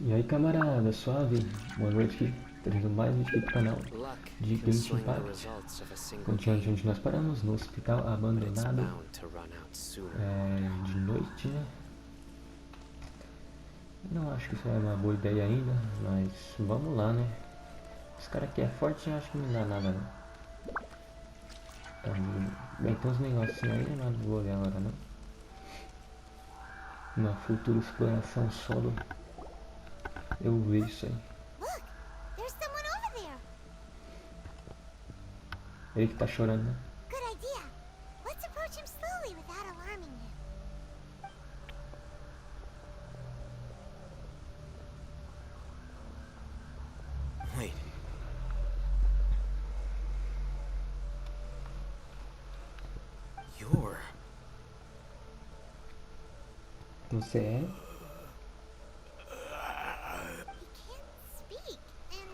E aí camarada, suave? Boa noite aqui, trazendo mais vídeo aqui pro canal de Genshin parte. Continuando onde nós paramos, no hospital abandonado, de noite, né? Não acho que isso é uma boa ideia ainda, mas vamos lá, né? Esse cara aqui é forte, eu acho que não dá nada não. Então, bem, tem uns negocinhos aí, não vou olhar agora não. Uma futura exploração solo, eu vejo isso aí. Ele que tá chorando, né? Wait. You're... Você é? He can't speak, and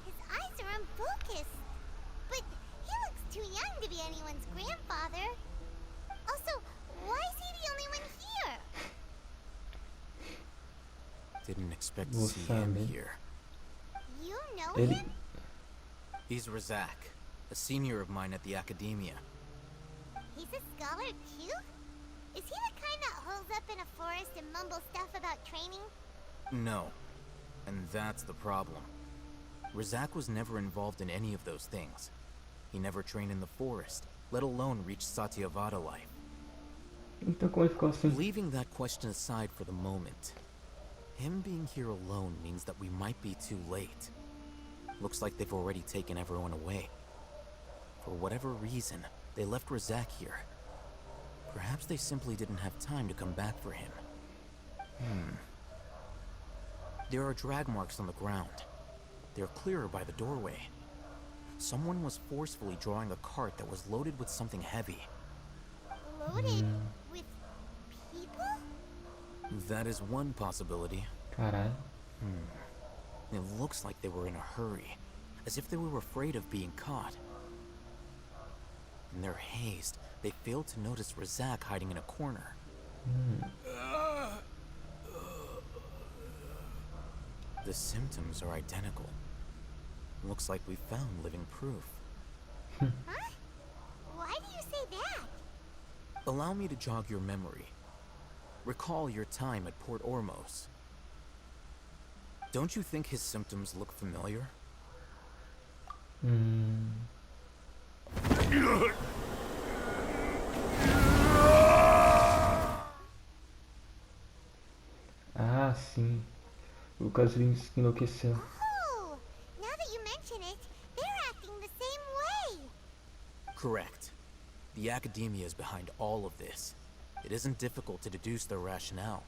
his eyes are unfocused. But he looks too young to be anyone's grandfather. Also, why is he the only one here? Didn't expect to see him here. You know Ele... him? He's Razak, a senior of mine at the academia. He's a scholar too? Is he the kind that holes up in a forest and mumbles stuff about training? No. And that's the problem. Razak was never involved in any of those things. He never trained in the forest, let alone reach Satyavada life. Então como ele ficou assim? Leaving that question aside for the moment, him being here alone means that we might be too late. Looks like they've already taken everyone away. For whatever reason, they left Razak here. Perhaps they simply didn't have time to come back for him. There are drag marks on the ground. They're clearer by the doorway. Someone was forcefully drawing a cart that was loaded with something heavy. Loaded with people? That is one possibility. Caralho. It looks like they were in a hurry, as if they were afraid of being caught. In their haste, they failed to notice Razak hiding in a corner. The symptoms are identical. Looks like we found living proof. Huh? Why do you say that? Allow me to jog your memory. Recall your time at Port Ormos. Don't you think his symptoms look familiar? Ah, sim. O Lucas Lins enlouqueceu. Oh, now that you mention it, they're acting the same way. Correct. The academia is behind all of this. It isn't difficult to deduce their rationale.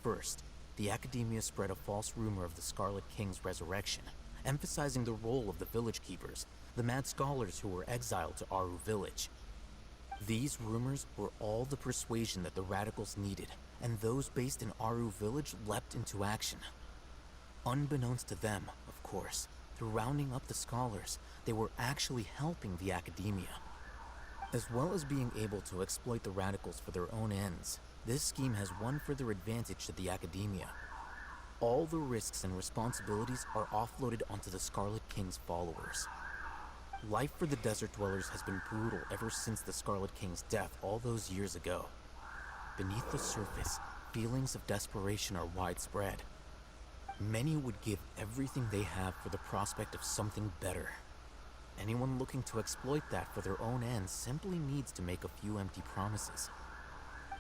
First, the academia spread a false rumor of the Scarlet King's resurrection, emphasizing the role of the village keepers, the mad scholars who were exiled to Aru village. These rumors were all the persuasion that the radicals needed, and those based in Aru village leapt into action. Unbeknownst to them, of course, through rounding up the scholars, they were actually helping the academia. As well as being able to exploit the radicals for their own ends, this scheme has one further advantage to the academia. All the risks and responsibilities are offloaded onto the Scarlet King's followers. Life for the desert dwellers has been brutal ever since the Scarlet King's death all those years ago. Beneath the surface, feelings of desperation are widespread. Many would give everything they have for the prospect of something better. Anyone looking to exploit that for their own ends simply needs to make a few empty promises.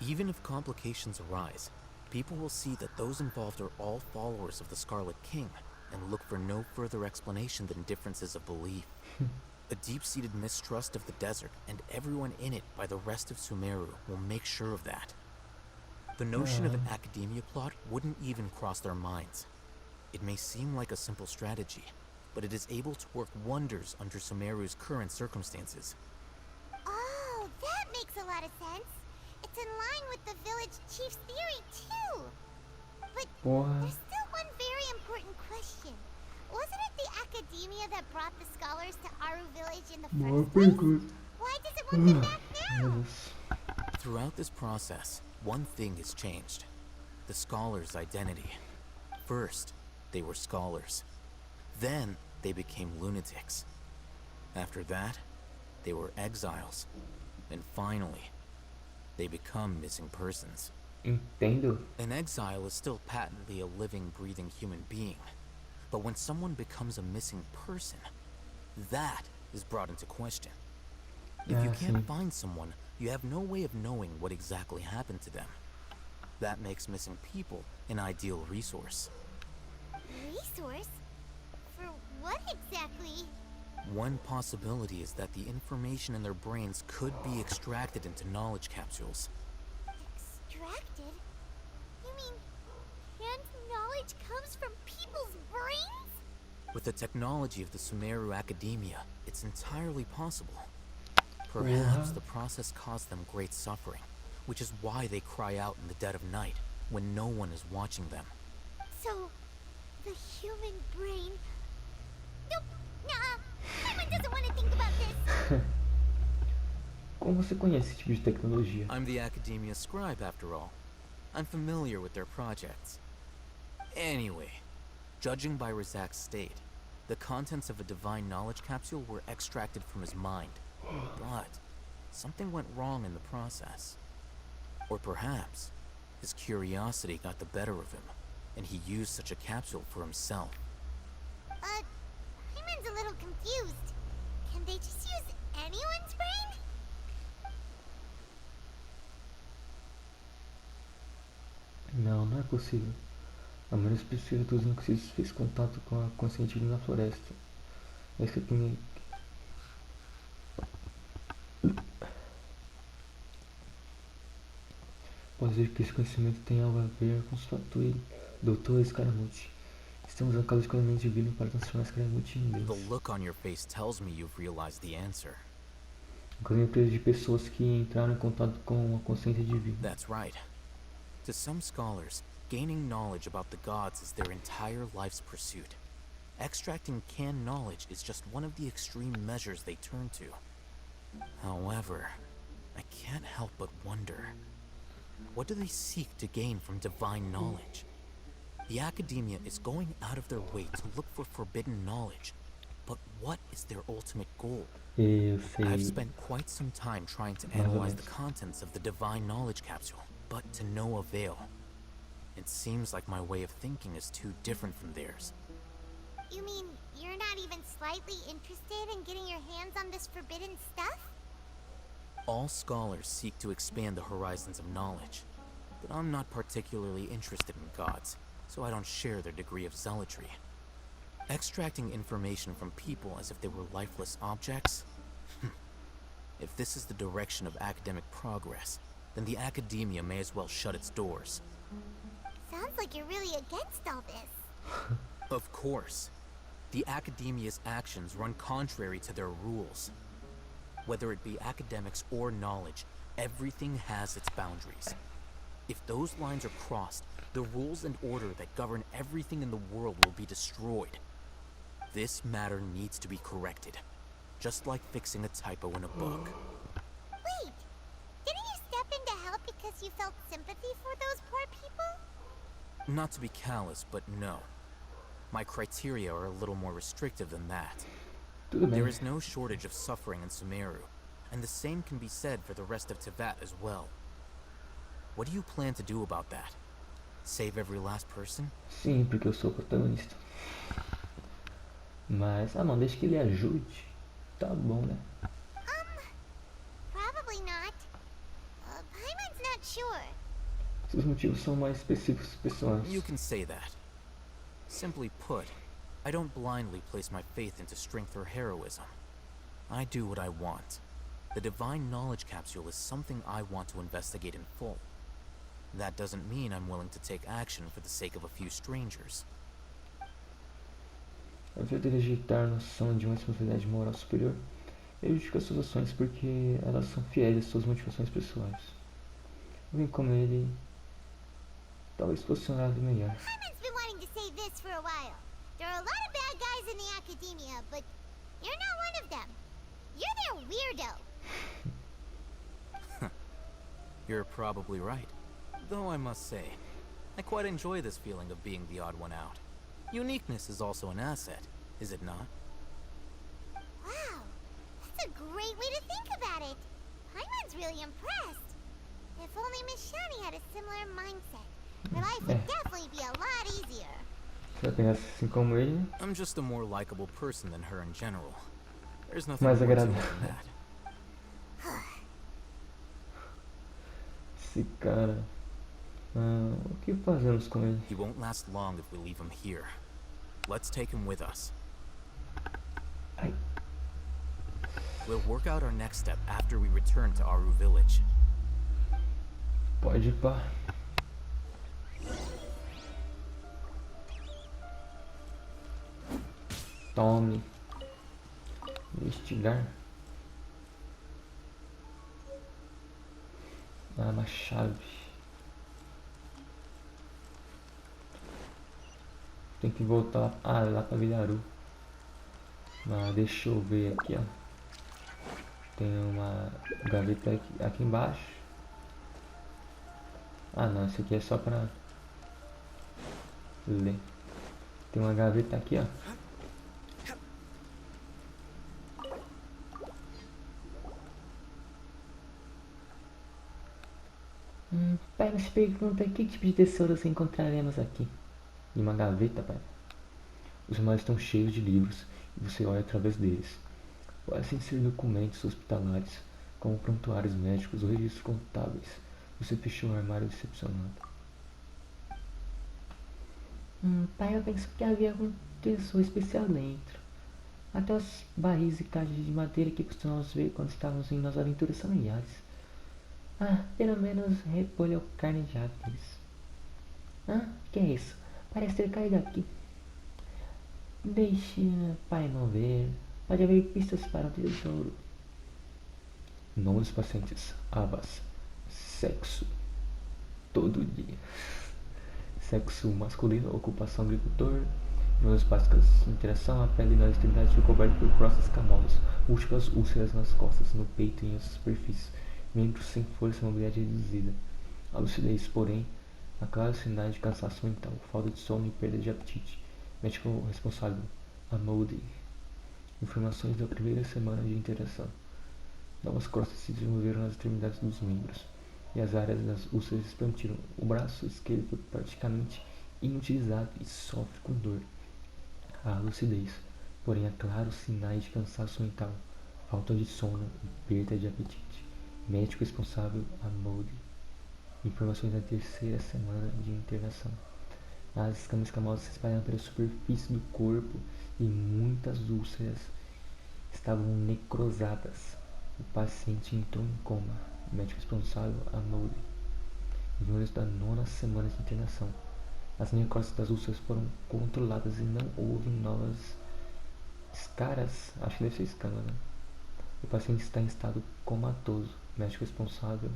Even if complications arise, people will see that those involved are all followers of the Scarlet King and look for no further explanation than differences of belief. A deep-seated mistrust of the desert and everyone in it by the rest of Sumeru will make sure of that. The notion of an academia plot wouldn't even cross their minds. It may seem like a simple strategy, but it is able to work wonders under Sumeru's current circumstances. Oh, that makes a lot of sense. It's in line with the village chief's theory, too. But there's still one very important question. Wasn't it the academia that brought the scholars to Aru village in the first place? Why does it want them back now? Throughout this process, one thing has changed. The scholar's identity. First, they were scholars. Then, they became lunatics. After that, they were exiles. And finally, they become missing persons. Entendo. An exile is still patently a living, breathing human being. But when someone becomes a missing person, that is brought into question. If you can't find someone, you have no way of knowing what exactly happened to them. That makes missing people an ideal resource. Resource? For what exactly? One possibility is that the information in their brains could be extracted into knowledge capsules. Extracted? You mean, and knowledge comes from people's brains? With the technology of the Sumeru Academia, it's entirely possible. Perhaps the process caused them great suffering, which is why they cry out in the dead of night, when no one is watching them. So, the human brain... Nope, nah, Paimon doesn't want to think about this. Como você conhece esse tipo de tecnologia? I'm the Academia scribe, after all. I'm familiar with their projects. Anyway, judging by Razak's state, the contents of a divine knowledge capsule were extracted from his mind. But something went wrong in the process. Or perhaps his curiosity got the better of him, and he used such a capsule for himself. Paimon's a little confused. Can they just use anyone's brain? Não, não é possível. A menos que os espíritos inocentes fez contato com a consciente na floresta. É isso que tem. Pode ser que esse conhecimento tenha algo a ver com sua atuação, Doutor Scaramucci. Estamos na casa de escolhimento divino para transformar Scaramucci em Deus. The look on your face tells me you've realized the answer. Encontrei empresa de pessoas que entraram em contato com a consciência divina. That's right. To some scholars, gaining knowledge about the gods is their entire life's pursuit. Extracting canned knowledge is just one of the extreme measures they turn to. However, I can't help but wonder, what do they seek to gain from divine knowledge? The Academia is going out of their way to look for forbidden knowledge, but what is their ultimate goal? I've spent quite some time trying to analyze the contents of the divine knowledge capsule, but to no avail. It seems like my way of thinking is too different from theirs. You mean you're not even slightly interested in getting your hands on this forbidden stuff? All scholars seek to expand the horizons of knowledge, but I'm not particularly interested in gods, so I don't share their degree of zealotry. Extracting information from people as if they were lifeless objects? If this is the direction of academic progress, then the Academia may as well shut its doors. Sounds like you're really against all this. Of course. The Academia's actions run contrary to their rules. Whether it be academics or knowledge, everything has its boundaries. If those lines are crossed, the rules and order that govern everything in the world will be destroyed. This matter needs to be corrected, just like fixing a typo in a book. Wait, didn't you step in to help because you felt sympathy for those poor people? Not to be callous, but no. My criteria are a little more restrictive than that. There is no shortage of suffering in Sumeru, and the same can be said for the rest of Teyvat as well. What do you plan to do about that? Save every last person? Sim, porque eu sou o protagonista. Mas, não, deixa que ele ajude. Tá bom, né? Probably not. Paimon's not sure. Seus motivos são mais específicos e pessoais. You can say that. Simply put, I don't blindly place my faith into strength or heroism. I do what I want. The divine knowledge capsule is something I want to investigate in full. That doesn't mean I'm willing to take action for the sake of a few strangers. Ao invés de rejeitar a noção de uma responsabilidade moral superior, ele justifica suas ações porque elas são fiéis às suas motivações pessoais. Alguém como ele talvez fosse um lado melhor. Paimon's been wanting to say this for a while. There are a lot of bad guys in the Academia, but you're not one of them. You're their weirdo. You're probably right. Though I must say, I quite enjoy this feeling of being the odd one out. Uniqueness is also an asset, is it not? Wow, that's a great way to think about it. Paimon's really impressed. If only Miss Shani had a similar mindset, her life would definitely be a lot easier. Você pensa assim como ele, né? I'm just a more likable person than her in general. There's nothing Mais more to it agradável. than that. Esse cara. O que fazemos com ele? He won't last long if we leave him here. Let's take him with us. Ai. We'll work out our next step after we return to Aru village. Pode ir pá. Tome. Investigar. Uma chave. Tem que voltar lá pra Vilharu. Deixa eu ver aqui, ó. Tem uma gaveta aqui embaixo. Não, isso aqui é só pra ler. Tem uma gaveta aqui, ó. Pai, você pergunta que tipo de tesouros encontraremos aqui? Em uma gaveta, pai. Os armários estão cheios de livros e você olha através deles. Parecem ser documentos hospitalares, como prontuários médicos ou registros contábeis. Você fechou o armário decepcionado. Pai, eu penso que havia algum tesouro especial dentro. Até os barris e caixas de madeira que costumamos ver quando estávamos em nossas aventuras familiares. Pelo menos repolho ou carne de aves. Que é isso? Parece ter caído aqui. Deixe pai não ver. Pode haver pistas para o tesouro. Nome dos pacientes: abas. Sexo: todo dia. Sexo masculino: ocupação agricultor. Nomes básicas: interação. A pele nas extremidades foi coberta por crostas escamosas, múltiplas úlceras nas costas, no peito e em outras superfícies. Membros sem força e mobilidade reduzida. A lucidez, porém, há claros sinais de cansaço mental, falta de sono e perda de apetite. Médico responsável: Amode. Informações da primeira semana de interação. Novas crostas se desenvolveram nas extremidades dos membros e as áreas das úlceras expandiram. O braço esquerdo foi praticamente inutilizado e sofre com dor. Há lucidez, porém há claros sinais de cansaço mental, falta de sono e perda de apetite. Médico responsável: Amode. Informações da terceira semana de internação. As escamas escamosas se espalharam pela superfície do corpo e muitas úlceras estavam necrosadas. O paciente entrou em coma. Médico responsável: Amode. Informações da nona semana de internação. As necroses das úlceras foram controladas e não houve novas escaras. Acho que deve ser escama, né? O paciente está em estado comatoso. Médico responsável.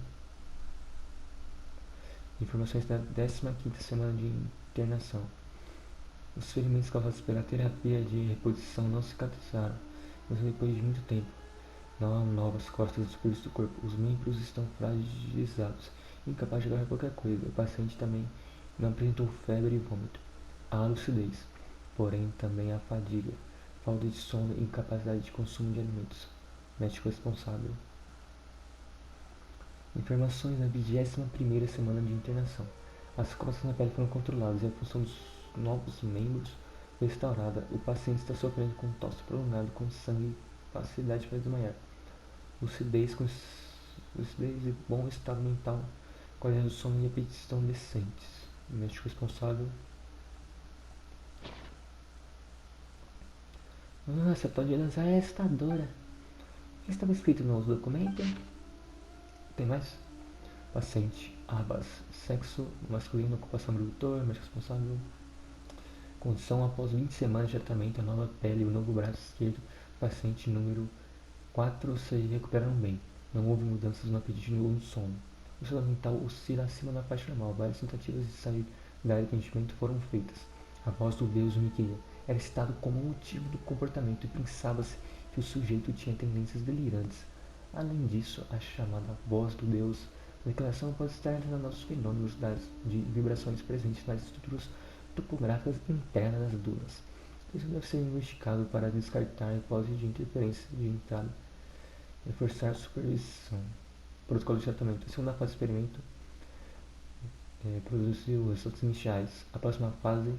Informações da 15ª semana de internação. Os ferimentos causados pela terapia de reposição não cicatrizaram, mas depois de muito tempo. Não há novas costas na superfície do corpo. Os membros estão fragilizados, incapazes de agarrar qualquer coisa. O paciente também não apresentou febre e vômito. Há lucidez, porém também há fadiga, falta de sono e incapacidade de consumo de alimentos. Médico responsável. Informações da 21ª semana de internação. As crostas na pele foram controladas e a função dos novos membros foi restaurada. O paciente está sofrendo com tosse prolongada, com sangue e facilidade para desmaiar. Lucidez e bom estado mental, qualidade do sono e apetite estão decentes. Médico responsável. Nossa, pode lançar é assustadora. O que estava escrito no documento? Tem mais? Paciente: abas. Sexo masculino, ocupação agricultor, médico responsável. Condição: após 20 semanas de tratamento, a nova pele e o novo braço esquerdo. Paciente número 4 se recuperaram bem. Não houve mudanças no apetite ou no sono. O estado mental oscila acima da faixa normal. Várias tentativas de sair da área de atendimento foram feitas. A voz do deus Miqueia era citado como motivo do comportamento e pensava-se que o sujeito tinha tendências delirantes. Além disso, a chamada voz do deus A declaração pode estar relacionada aos fenômenos de vibrações presentes nas estruturas topográficas internas das dunas. Isso deve ser investigado para descartar a hipótese de interferência de entrada e reforçar a supervisão. Protocolo de tratamento. A segunda fase do experimento produziu resultados iniciais. A próxima fase,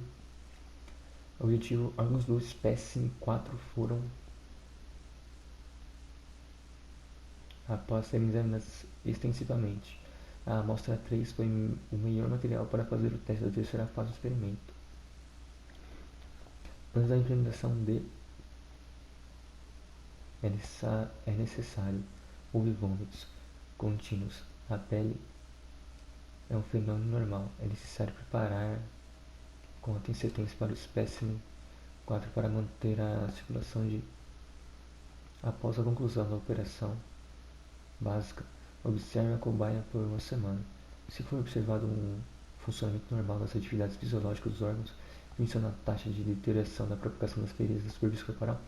objetivo, órgãos do espécime 4 foram, após serem examinados extensivamente. A amostra 3 foi o melhor material para fazer o teste da terceira fase do experimento. Antes da implementação é necessário houve vômitos contínuos. A pele é um fenômeno normal. É necessário preparar com antecedência para o espécime 4 para manter a circulação após a conclusão da operação básica. Observe a cobaia por uma semana. Se for observado um funcionamento normal das atividades fisiológicas dos órgãos, mencionar a taxa de deterioração da propagação das feridas da superfície corporal,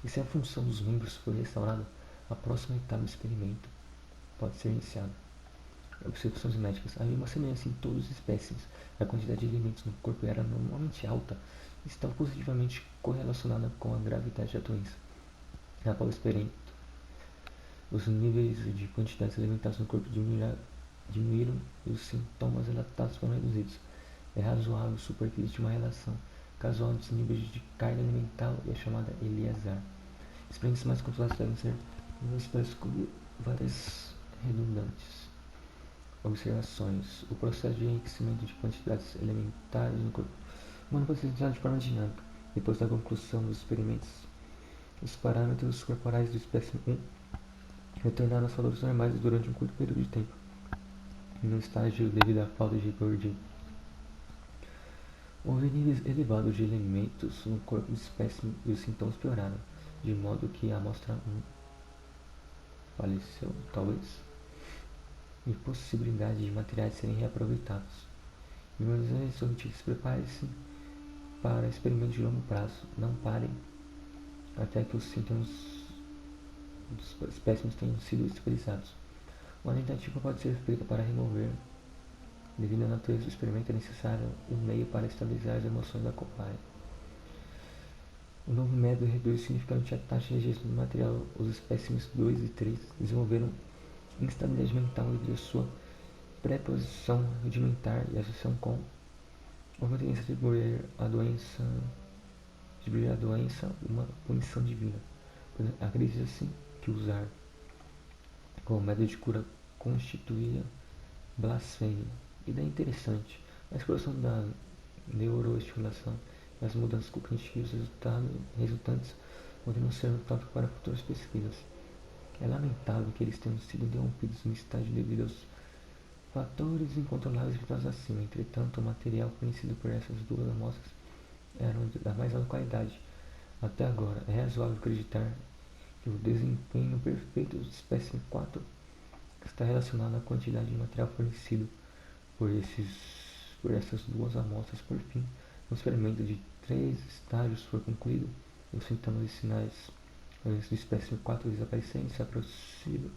e se a função dos membros for restaurada, a próxima etapa do experimento pode ser iniciada. Observações médicas. Havia uma semelhança em todos os espécimes. A quantidade de elementos no corpo era normalmente alta e estava positivamente correlacionada com a gravidade da doença. Após o experimento, os níveis de quantidades alimentares no corpo diminuíram e os sintomas relatados foram reduzidos. É razoável supor que existe uma relação casual entre os níveis de carga alimentar e a chamada Eliasar. Experiências mais controladas devem ser para descobrir várias redundantes. Observações. O processo de enriquecimento de quantidades elementares no corpo humano pode ser utilizado de forma dinâmica. Depois da conclusão dos experimentos, os parâmetros corporais do espécime 1 retornaram aos valores normais durante um curto período de tempo, no estágio devido à falta de gordura. Houve níveis elevados de elementos no corpo do espécime e os sintomas pioraram, de modo que a amostra 1 faleceu, talvez, e possibilidade de materiais serem reaproveitados. Memorizações obtidas. Prepare-se para experimentos de longo prazo. Não parem até que os sintomas dos espécimes tenham sido estabilizados. Uma tentativa pode ser feita para remover. Devido à natureza do experimento, é necessário um meio para estabilizar as emoções da cobaia. O novo método reduz significativamente a taxa de rejeição do material. Os espécimes 2 e 3 desenvolveram instabilidade mental devido à sua preposição rudimentar e associação com uma tendência de ver a doença uma punição divina. Acredita-se que usar como método de cura constituía blasfêmia. Ideia interessante. A exploração da neuroestimulação e as mudanças cognitivas resultantes poderiam ser um tópico para futuras pesquisas. É lamentável que eles tenham sido interrompidos no estágio devido aos fatores incontroláveis citados acima. Entretanto, o material fornecido por essas duas amostras era da mais alta qualidade. Até agora, é razoável acreditar que o desempenho perfeito do espécime 4 está relacionado à quantidade de material fornecido por essas duas amostras. Por fim, um experimento de 3 estágios foi concluído e os sintomas e sinais do espécime 4 desaparecerem. Se é possível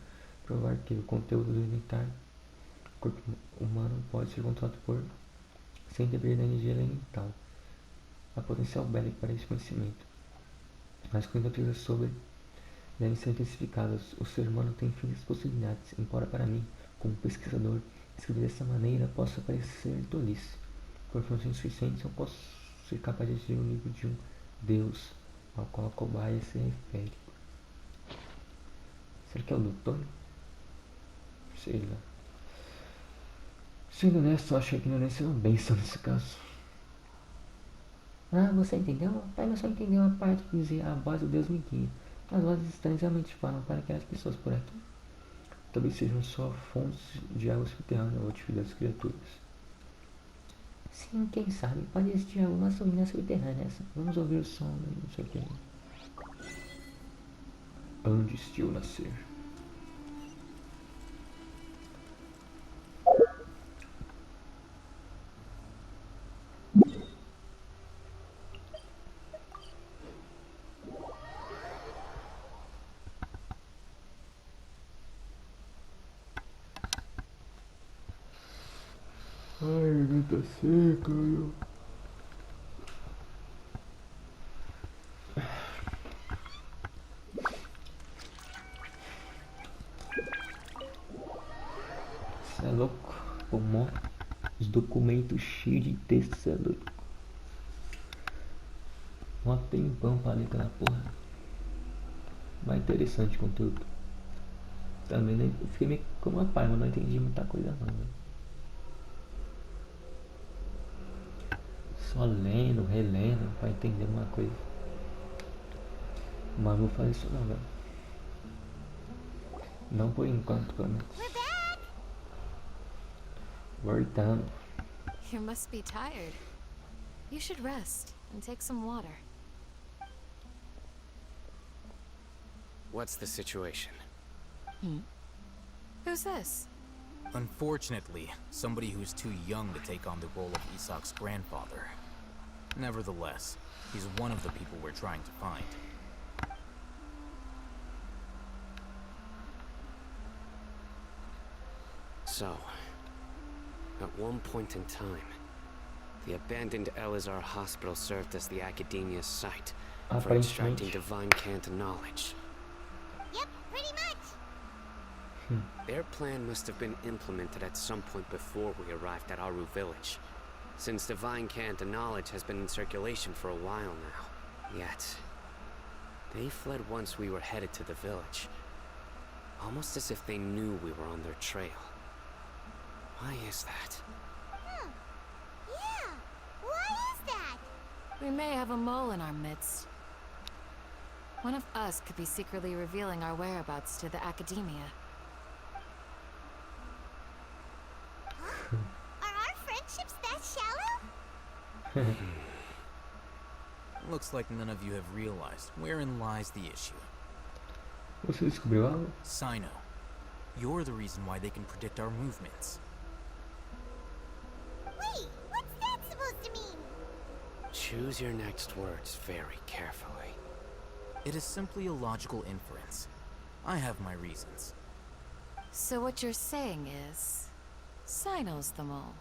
provar que o conteúdo alimentar do corpo humano pode ser controlado sem depender da energia elemental. Há potencial bélico para esse conhecimento, mas quando pesquisas sobre devem ser intensificadas. O ser humano tem infinitas possibilidades, embora para mim, como pesquisador, escrever dessa maneira possa parecer tolice. Por informações suficientes, eu posso ser capaz de atingir o nível de um Deus ao qual a cobaia se refere. Será que é o doutor? Sei lá. Sendo honesto, eu acho que a ignorância é uma bênção nesse caso. Ah, você entendeu? Ela só entendeu a parte que dizia a voz do Deus me guia. As vozes estranhas realmente falam para aquelas pessoas por aqui. Talvez sejam só fontes de água subterrânea ou atividades criaturas. Sim, quem sabe? Pode existir algumas ruínas subterrâneas. Vamos ouvir o som, não sei o que. Antes de eu nascer. Tá secando. Cê é louco? Como os documentos cheios de texto, cê é louco. Mó tempão pra ler aquela porra. Mais interessante o conteúdo. Também né? Eu fiquei meio com uma pai, mas não entendi muita coisa não, velho. Só lendo, relendo pra entender uma coisa. Mas não vou fazer isso não, velho. Não por enquanto, pelo menos. Voltando. You must be tired. You should rest and take some water. What's the situation? Who's this? Unfortunately, somebody who's too young to take on the role of Isak's grandfather. Nevertheless, he's one of the people we're trying to find. So, at one point in time, the abandoned Elazar hospital served as the academia's site for extracting divine cant knowledge. Yep, pretty much. Their plan must have been implemented at some point before we arrived at Aru village, since divine cant knowledge has been in circulation for a while now. Yet, they fled once we were headed to the village, almost as if they knew we were on their trail. Why is that? Yeah, why is that? We may have a mole in our midst. One of us could be secretly revealing our whereabouts to the academia. Huh? Are our friendships that shallow? Looks like none of you have realized wherein lies the issue. Você descobriu algo? Sino, you're the reason why they can predict our movements. Wait, what's that supposed to mean? Choose your next words very carefully. It is simply a logical inference. I have my reasons. So what you're saying is, Sino's the mole.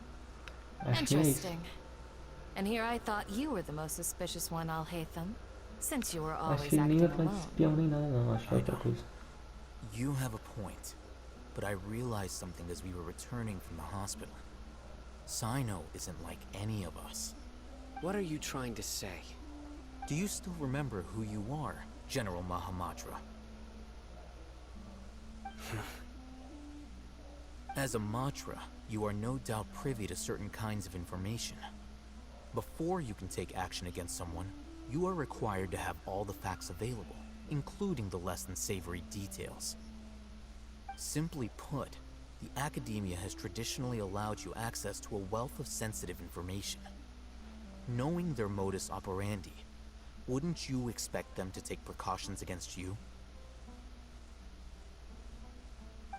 Acho que é isso. Interesting. And here I thought you were the most suspicious one, Alhaitham, since you were Acho always que ele nem acting vai falar de alone. espião nem nada não, acho que é outra coisa. You have a point, but I realized something as we were returning from the hospital. Sino isn't like any of us. What are you trying to say? Do you still remember who you are, General Mahamatra? As a Matra, you are no doubt privy to certain kinds of information. Before you can take action against someone, you are required to have all the facts available, including the less than savory details. Simply put, the academia has traditionally allowed you access to a wealth of sensitive information. Knowing their modus operandi, wouldn't you expect them to take precautions against you?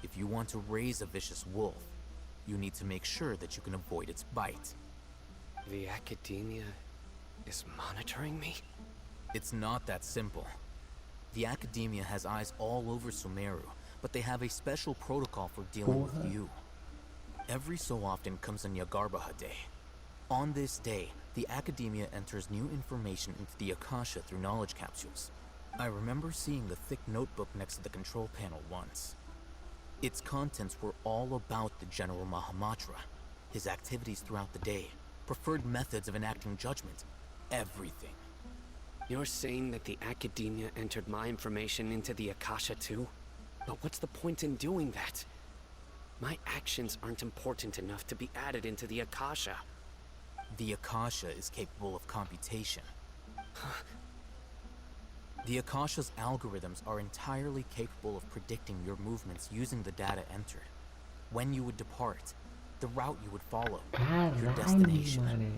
If you want to raise a vicious wolf, you need to make sure that you can avoid its bite. The academia is monitoring me? It's not that simple. The academia has eyes all over Sumeru, but they have a special protocol for dealing with you. Every so often comes a Nyagarbaha day. On this day, the academia enters new information into the Akasha through knowledge capsules. I remember seeing the thick notebook next to the control panel once. Its contents were all about the General Mahamatra, his activities throughout the day, preferred methods of enacting judgment, everything. You're saying that the academia entered my information into the Akasha too? But what's the point in doing that? My actions aren't important enough to be added into the Akasha. The Akasha is capable of computation. The Akasha's algorithms are entirely capable of predicting your movements using the data entered. When you would depart, the route you would follow, your destination. Mano.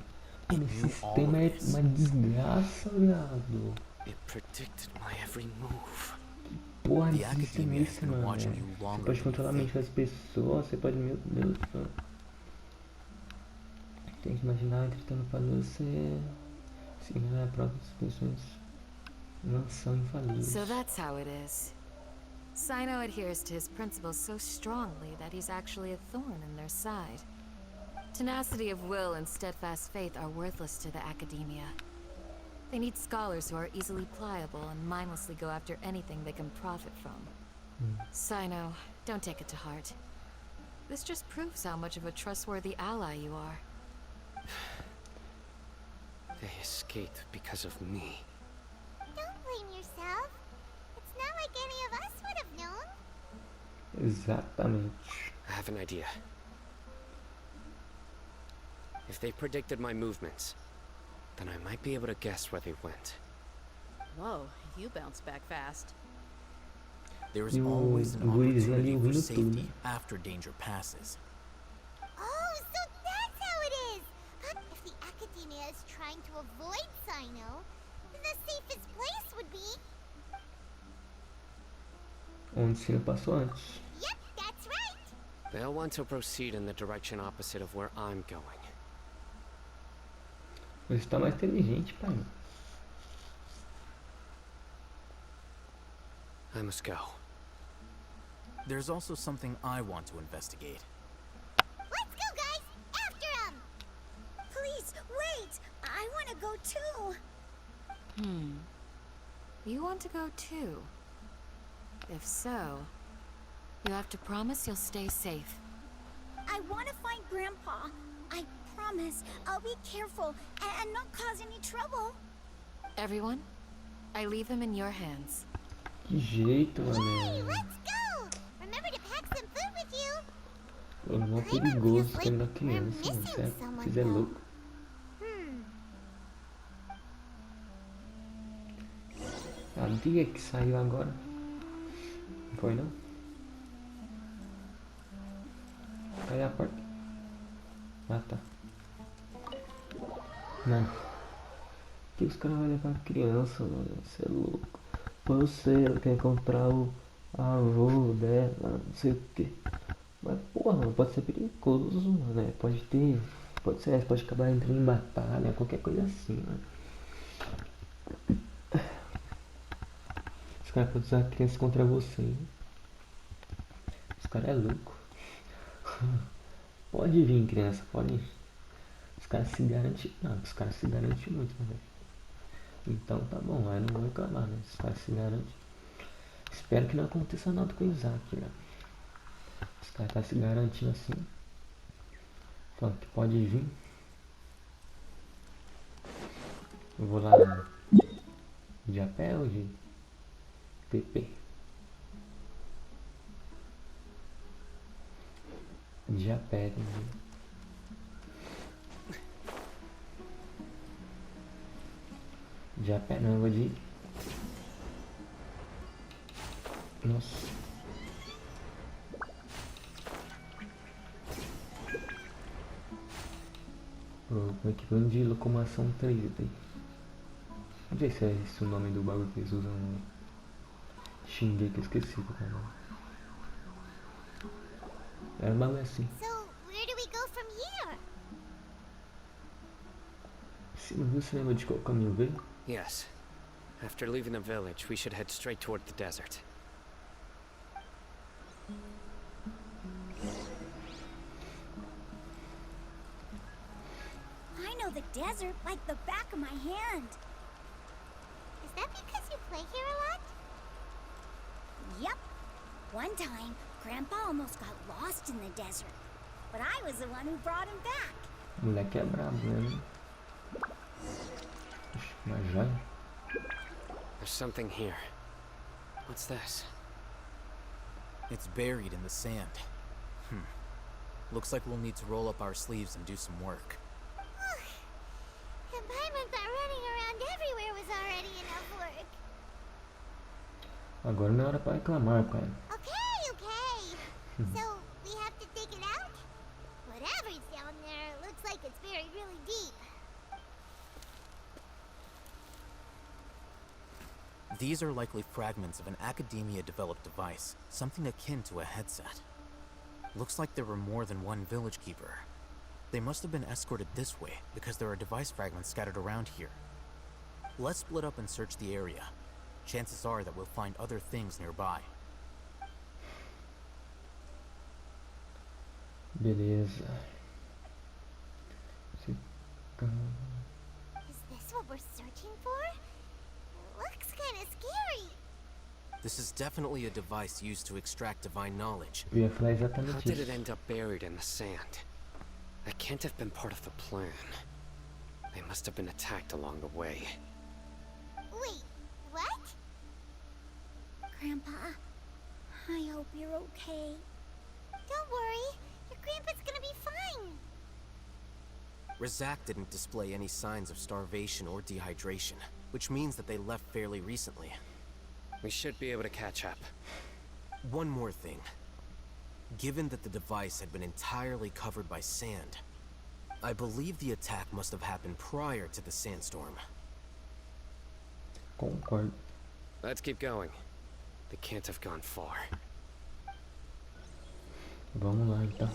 It Esse knew all sistema of é this. uma desgraça, viado. It predicted my every move. Porra The de sistema é academia has esse, been mano? watching you Você longer pode than controlar a you mente think. das pessoas, você pode... Meu Deus do céu. Tem que imaginar tentando fazer você... Seguindo a própria pessoas. Não são infalíveis. So that's how it is. Sino adheres to his principles so strongly that he's actually a thorn in their side. Tenacity of will and steadfast faith are worthless to the academia. They need scholars who are easily pliable and mindlessly go after anything they can profit from. Sino, don't take it to heart. This just proves how much of a trustworthy ally you are. They escaped because of me. Don't blame yourself. It's not like any of us would have known. Exatamente. I have an idea. If they predicted my movements, then I might be able to guess where they went. Whoa, you bounced back fast. There is always an opportunity for safety after danger passes. Oh, so that's how it is! But if the academia is trying to avoid Sino, then the safest place would be... Onde Sino passou antes. Yep, that's right! They'll want to proceed in the direction opposite of where I'm going. Você está mais inteligente, pai. I must go. There's also something I want to investigate. Let's go, guys! After him! Please, wait! I want to go too! You want to go too? If so, you have to promise you'll stay safe. I want to find Grandpa. I promise I'll be careful and not cause any trouble. Everyone, I leave him in your hands. Que jeito, Hey, mané. let's go! Remember to pack some food with you. É mó perigoso tendo a criança, mano. Certo? Se fizer louco. A Bia que saiu agora. Não foi não? Cadê a porta? Ah, tá. Mano. O que os caras vão levar a criança, mano? Você é louco. Você quer encontrar o avô dela, não sei o que. Mas porra, mano, pode ser perigoso, mano. Né? Pode ter. Pode acabar entrando em batalha, qualquer coisa assim, mano. Os caras podem usar a criança contra você, hein? Os caras é louco. Pode vir, criança, pode ir. Os caras se garantem. Não, os caras se garantem muito, né, velho? Então tá bom, aí não vou reclamar, né? Os caras se garantem. Espero que não aconteça nada com o Isaac, né? Os caras tá se garantindo assim. Falando que pode vir. Eu vou lá de a pé ou de PP? De a pé, entendeu? De a pé não, eu vou de... Nossa. O equipamento de locomoção 3D. Não sei se é esse o nome do bagulho que eles usam no Shingeki, eu esqueci qual é o nome. É um bagulho assim. So, where do we go from here? Você lembra de qual caminho veio? Yes. After leaving the village, we should head straight toward the desert. I know the desert like the back of my hand. Is that because you play here a lot? Yep. One time, Grandpa almost got lost in the desert, but I was the one who brought him back. O moleque é brabo, né? Uma joia. There's something here. What's this? It's buried in the sand. Looks like we'll need to roll up our sleeves and do some work. And Paimon thought running around everywhere was already enough work. Agora não é hora pra reclamar, pai. Okay. So, we have to dig it out? Whatever's down there, it looks like it's buried really deep. These are likely fragments of an academia-developed device, something akin to a headset. Looks like there were more than one village keeper. They must have been escorted this way because there are device fragments scattered around here. Let's split up and search the area. Chances are that we'll find other things nearby. Beleza. Is this what we're searching for? Looks kind of scary. This is definitely a device used to extract divine knowledge. Eu ia falar How exatamente did it isso. end up buried in the sand? That can't have been part of the plan. They must have been attacked along the way. Wait, what? Grandpa, I hope you're okay. Don't worry, your grandpa's gonna be fine. Razak didn't display any signs of starvation or dehydration, which means that they left fairly recently. We should be able to catch up. One more thing. Given that the device had been entirely covered by sand, I believe the attack must have happened prior to the sandstorm. Concordo. Let's keep going. They can't have gone far. Vamos lá então.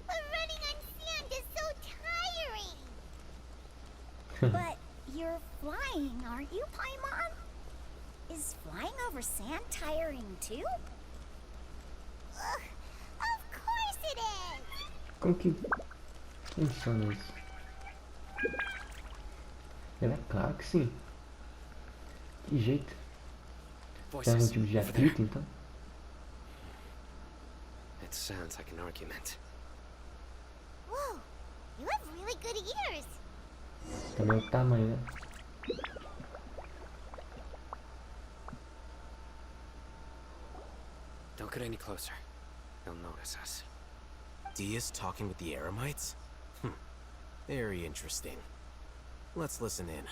But running on sand is so tiring. But you're flying, aren't you, Paimon? Is flying over sand tiring too? Of course it is! Como que funciona isso? É claro que sim. Que jeito? Tem algum Voices tipo de over there. atrito então? It sounds like an argument. Whoa, you have really good ears. Também o tamanho, né? Don't get any closer. They'll notice us. Dia's talking with the Eremites? Very interesting. Let's listen in.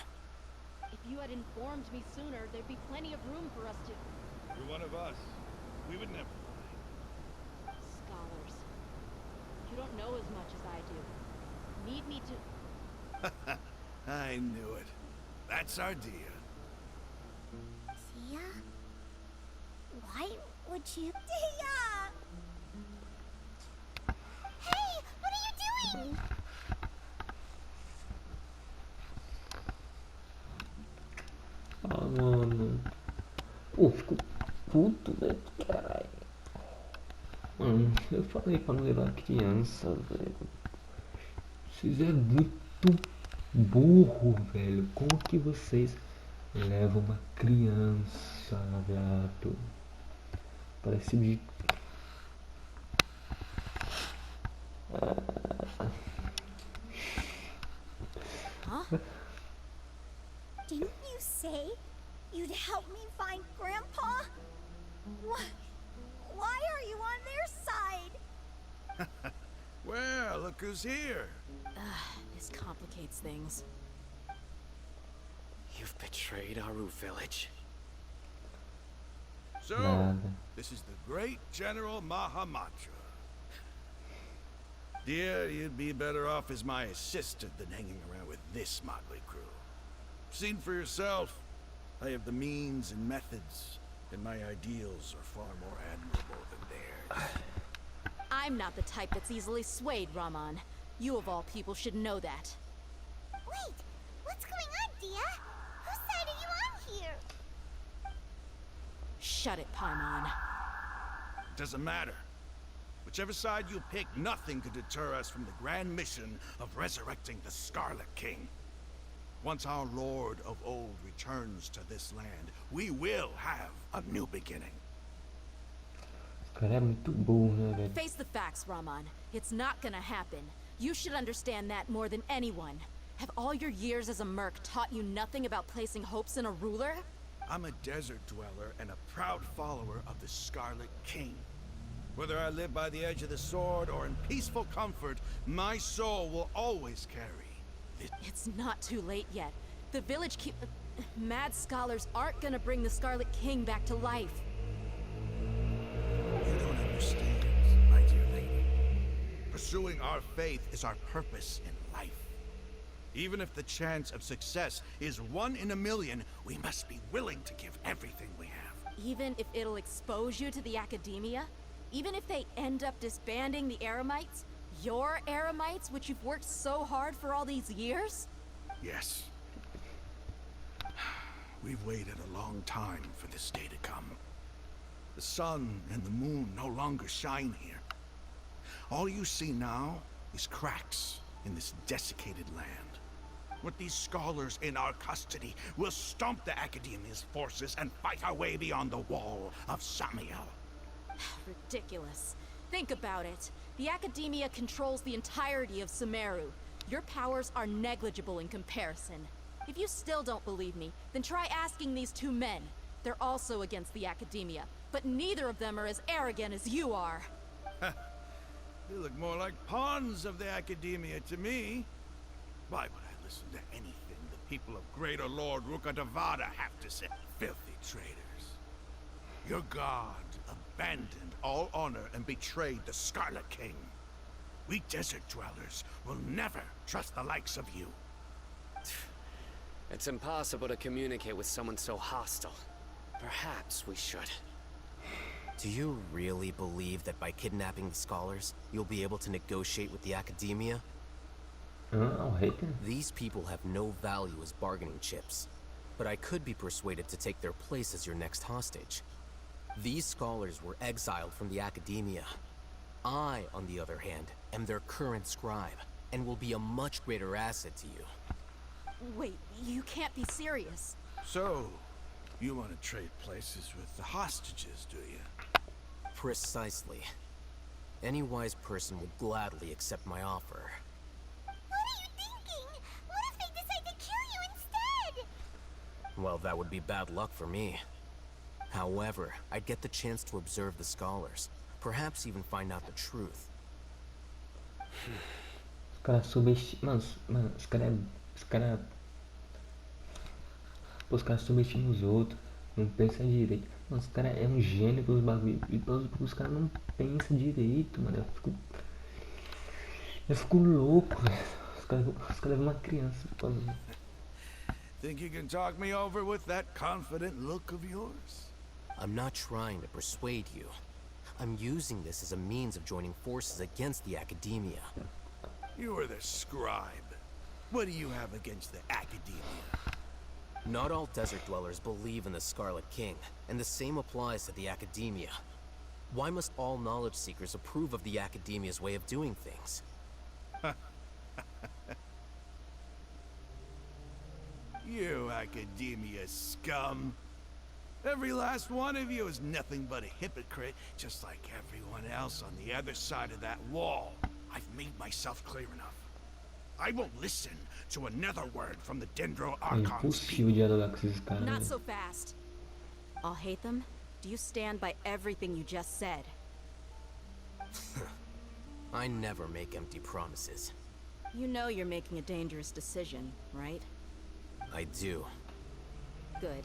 If you had informed me sooner, there'd be plenty of room for us to... You're one of us. We would never Scholars. You don't know as much as I do. Need me to... lie. I knew it. That's our Dia. Tia? Why would you... Tia! Hey, what are you doing? Ah, mano. Pô, fico puto, velho. Caralho. Eu falei pra não levar criança, velho. Vocês é muito burro, velho. Como que vocês levam uma criança, gato? Parece de... Huh? Didn't you say you'd help me find Grandpa? Why are you on their side? Well, look who's here. This complicates things. You've betrayed Aru village. So, Nada. this is the great General Mahamatra. Dear, you'd be better off as my assistant than hanging around with this motley crew. Seen for yourself, I have the means and methods, and my ideals are far more admirable than theirs. I'm not the type that's easily swayed, Raman. You of all people should know that. Wait, what's going on, Dia? Whose side are you on here? Shut it, Paimon. Doesn't matter. Whichever side you pick, nothing could deter us from the grand mission of resurrecting the Scarlet King. Once our Lord of Old returns to this land, we will have a new beginning. O cara é muito burro, né, velho? Face the facts, Raman. It's not gonna happen. You should understand that more than anyone. Have all your years as a merc taught you nothing about placing hopes in a ruler? I'm a desert dweller and a proud follower of the Scarlet King. Whether I live by the edge of the sword or in peaceful comfort, my soul will always carry this. It's not too late yet. The village mad scholars aren't gonna bring the Scarlet King back to life. You don't understand, my dear lady. Pursuing our faith is our purpose in life. Even if the chance of success is 1 in a million, we must be willing to give everything we have. Even if it'll expose you to the academia? Even if they end up disbanding the Eremites? Your Eremites, which you've worked so hard for all these years? Yes. We've waited a long time for this day to come. The sun and the moon no longer shine here. All you see now is cracks in this desiccated land. With these scholars in our custody, we'll stomp the Academia's forces and fight our way beyond the wall of Samiel. Ridiculous. Think about it. The Academia controls the entirety of Sumeru. Your powers are negligible in comparison. If you still don't believe me, then try asking these two men. They're also against the Academia, but neither of them are as arrogant as you are. They look more like pawns of the Academia to me. Why would I listen to anything the people of Greater Lord Rukkhadevada have to say? Filthy traitors. Your god abandoned all honor and betrayed the Scarlet King. We desert dwellers will never trust the likes of you. It's impossible to communicate with someone so hostile. Perhaps we should. Do you really believe that by kidnapping the scholars, you'll be able to negotiate with the Academia? I'll hate them. These people have no value as bargaining chips, but I could be persuaded to take their place as your next hostage. These scholars were exiled from the Academia. I, on the other hand, am their current scribe, and will be a much greater asset to you. Wait, you can't be serious. So, you want to trade places with the hostages, do you? Precisely. Any wise person would gladly accept my offer. What are you thinking? What if they decide to kill you instead? Well, that would be bad luck for me. However, I'd get the chance to observe the scholars, perhaps even find out the truth. Os caras subestimam. Mano, os caras. Os caras subestimam os outros, não pensam direito. Mano, os caras é um gênio pelos bagulhos. E os caras não pensam direito, mano. Eu fico louco, velho. Os caras levam uma criança pra mim. Think you can talk me over with that confident look of yours? I'm not trying to persuade you. I'm using this as a means of joining forces against the Academia. You are the scribe. What do you have against the Academia? Not all desert dwellers believe in the Scarlet King, and the same applies to the Academia. Why must all knowledge seekers approve of the Academia's way of doing things? You Academia scum. Every last one of you is nothing but a hypocrite, just like everyone else on the other side of that wall. I've made myself clear enough. I won't listen to another word from the Dendro É Archon's impossível dialogar com esses caras. Not Né? so fast. I'll hate them. Do you stand by everything you just said? I never make empty promises. You know you're making a dangerous decision, right? I do. Good.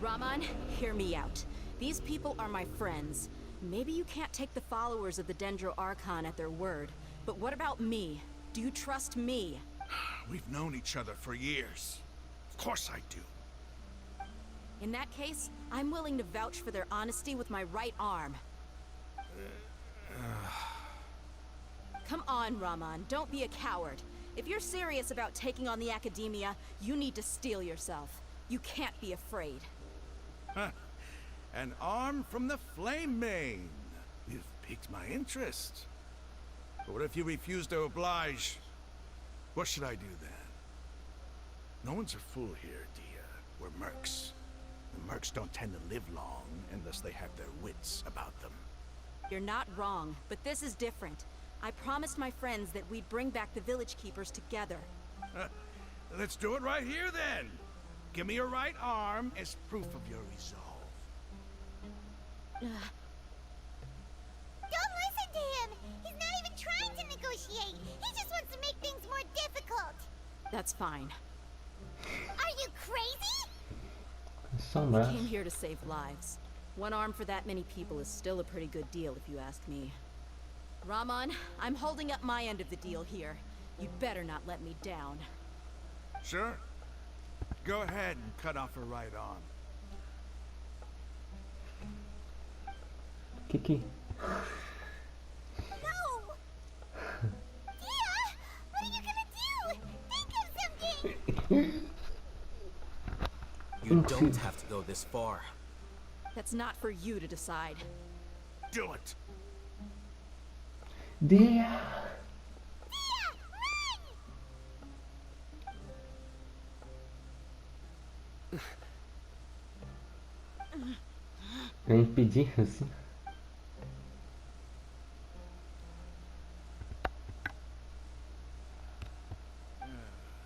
Raman, hear me out. These people are my friends. Maybe you can't take the followers of the Dendro Archon at their word, but what about me? Do you trust me? We've known each other for years. Of course I do. In that case, I'm willing to vouch for their honesty with my right arm. Come on, Raman, don't be a coward. If you're serious about taking on the Academia, you need to steel yourself. You can't be afraid. An arm from the Flame Mane. You've piqued my interest. But what if you refuse to oblige? What should I do then? No one's a fool here, Dia. We're mercs. The mercs don't tend to live long unless they have their wits about them. You're not wrong, but this is different. I promised my friends that we'd bring back the village keepers together. Let's do it right here then. Give me your right arm as proof of your resolve. Don't listen to him! He's not even trying to negotiate! He just wants to make things more difficult! That's fine. Are you crazy? Só um We braço. came here to save lives. One arm for that many people is still a pretty good deal if you ask me. Raman, I'm holding up my end of the deal here. You'd better not let me down. Sure. Go ahead and cut off her right arm. Que? No! Dia! What are you gonna do? Think of something! You don't have to go this far. That's not for you to decide. Do it. Dia! Eu impedi assim.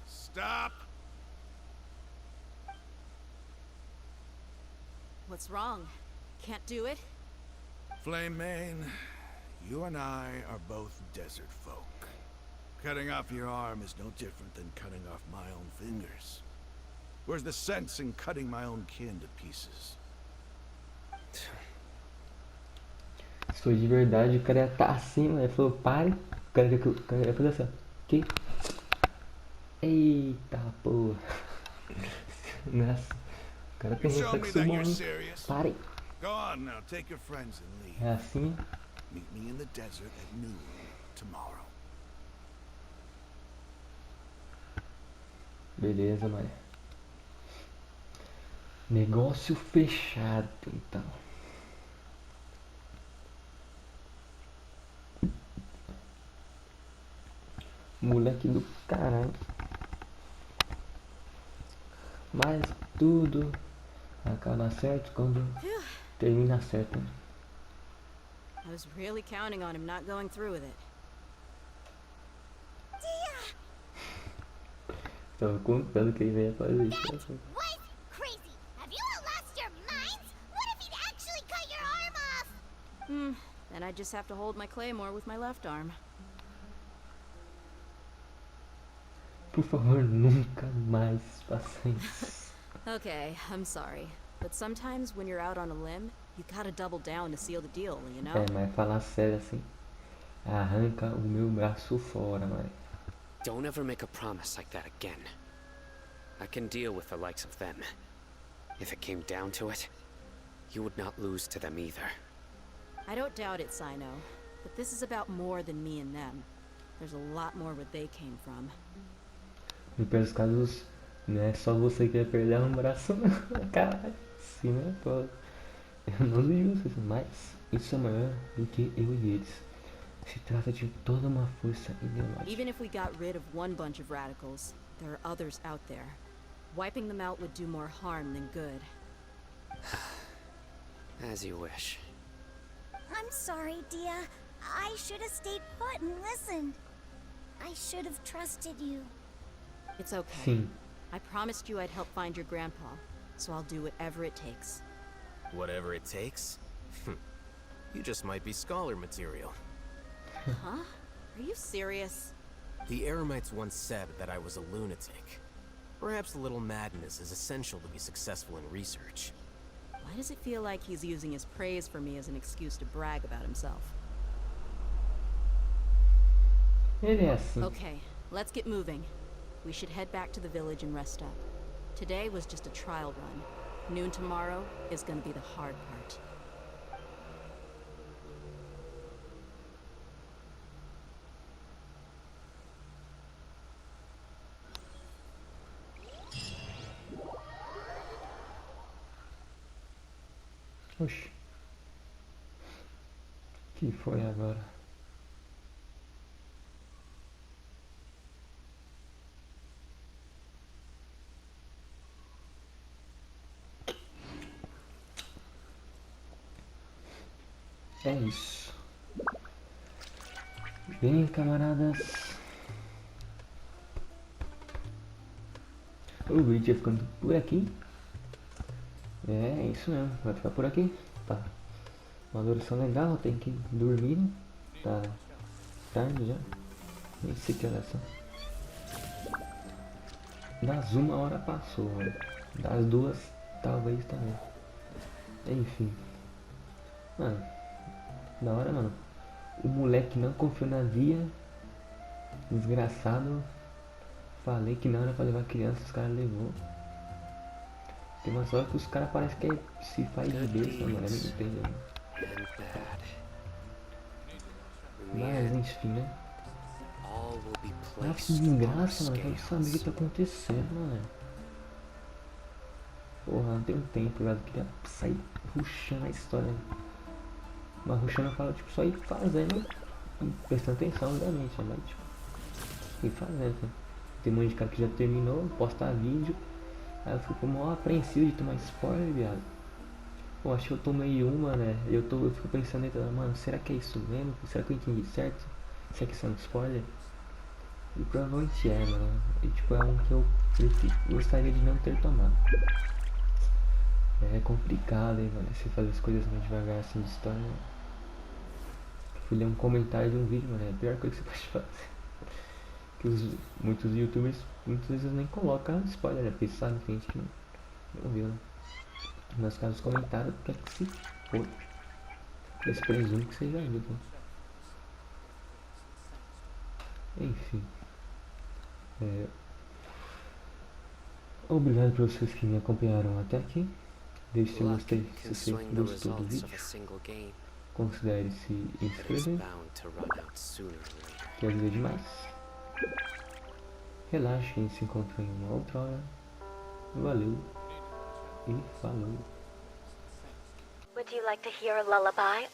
Stop! What's wrong? Can't do it? Flame Mane, you and I are both desert folk. Cutting off your arm is no different than cutting off my own fingers. Where's the sense in cutting my own kin to pieces? Se foi de verdade, o cara ia tá assim, mano. Ele falou, pare. O cara ia fazer assim, ó. Que? Eita porra. Nossa. O cara tem reflexo bom, hein? Pare. Go on now, take your friends and leave. É assim. Meet me in the desert at noon tomorrow. Beleza, mano. Negócio fechado, então. Moleque do caralho. Mas tudo acaba certo quando termina certo. I was really counting on him not going through with it. Tava contando que ele ia fazer isso. Was crazy. Have you all lost your minds? What if he'd actually cut your arm off? Then I'd just have to hold my claymore with my left arm. Por favor, nunca mais faça isso. Okay, I'm sorry. But sometimes when you're out on a limb, you gotta double down to seal the deal, you know? É, mas falar sério assim, arranca o meu braço fora, mano. Don't ever make a promise like that again. I can deal with the likes of them. If it came down to it, you would not lose to them either. I don't doubt it, Sino. But this is about more than me and them. There's a lot more where they came from. Em piores casos, não é só você que vai perder um braço, não. Caralho, sim, né? Pô, eu não digo isso, mas isso é maior do que eu e eles. Se trata de toda uma força ideológica. Even if we got rid of one bunch of radicals, there are others out there. Wiping them out would do more harm than good. As you wish. I'm sorry, Dia. I should have stayed put and listened. I should have trusted you. It's okay. Sim. I promised you I'd help find your grandpa, so I'll do whatever it takes. Whatever it takes? You just might be scholar material. Huh? Are you serious? The Eremites once said that I was a lunatic. Perhaps a little madness is essential to be successful in research. Why does it feel like he's using his praise for me as an excuse to brag about himself? Ele é assim. Okay, let's get moving. We should head back to the village and rest up. Today was just a trial run. Noon tomorrow is gonna be the hard part. Oxi. Que foi agora? É isso. Bem, camaradas. O vídeo vai ficando por aqui. É isso mesmo, vai ficar por aqui. Tá. Uma duração legal, tem que dormir. Tá tarde já. Nem sei que horas são. Das 1 hora passou, mano. Das 2 talvez também. Enfim. Mano, da hora, mano. O moleque não confiou na via. Desgraçado. Falei que não era pra levar criança, os caras levou. Tem uma hora que os caras parecem que se faz de besta, mano. Eu não entendo. Mas enfim, né? Ah, que desgraça, mano. Quero saber o que tá acontecendo, mano. Porra, não tem um tempo, velho. Eu queria sair rushando a história. Mas rushando eu falo, tipo, só ir fazendo prestando atenção, obviamente, né? Mas tipo, fiquei fazendo, né? Tem um monte de cara que já terminou, posta vídeo. Aí eu fico mó apreensivo de tomar spoiler, viado. Pô, acho que eu tomei uma, né? Eu fico pensando, mano, será que é isso mesmo? Será que eu entendi certo? Será que isso é um spoiler? E provavelmente é, mano. E tipo, é um que eu gostaria de não ter tomado. É complicado, hein, mano. Você fazer as coisas mais devagar assim de história. Fui ler um comentário de um vídeo, mano. É a pior coisa que você pode fazer. Que muitos youtubers muitas vezes nem colocam spoiler, né? Porque sabe que tem gente que não viu, né? Nos casos comentários, quer que se for. Eles presumem que seja viu, né? Enfim. Obrigado para vocês que me acompanharam até aqui. Deixe seu Luck gostei can se você swing the gostou do results of vídeo. a single game, Considere se but it's inscrever, bound to run out sooner or later. que ajuda demais. Relaxe e se encontra em uma outra hora. Valeu e falou. Would you like to hear a lullaby?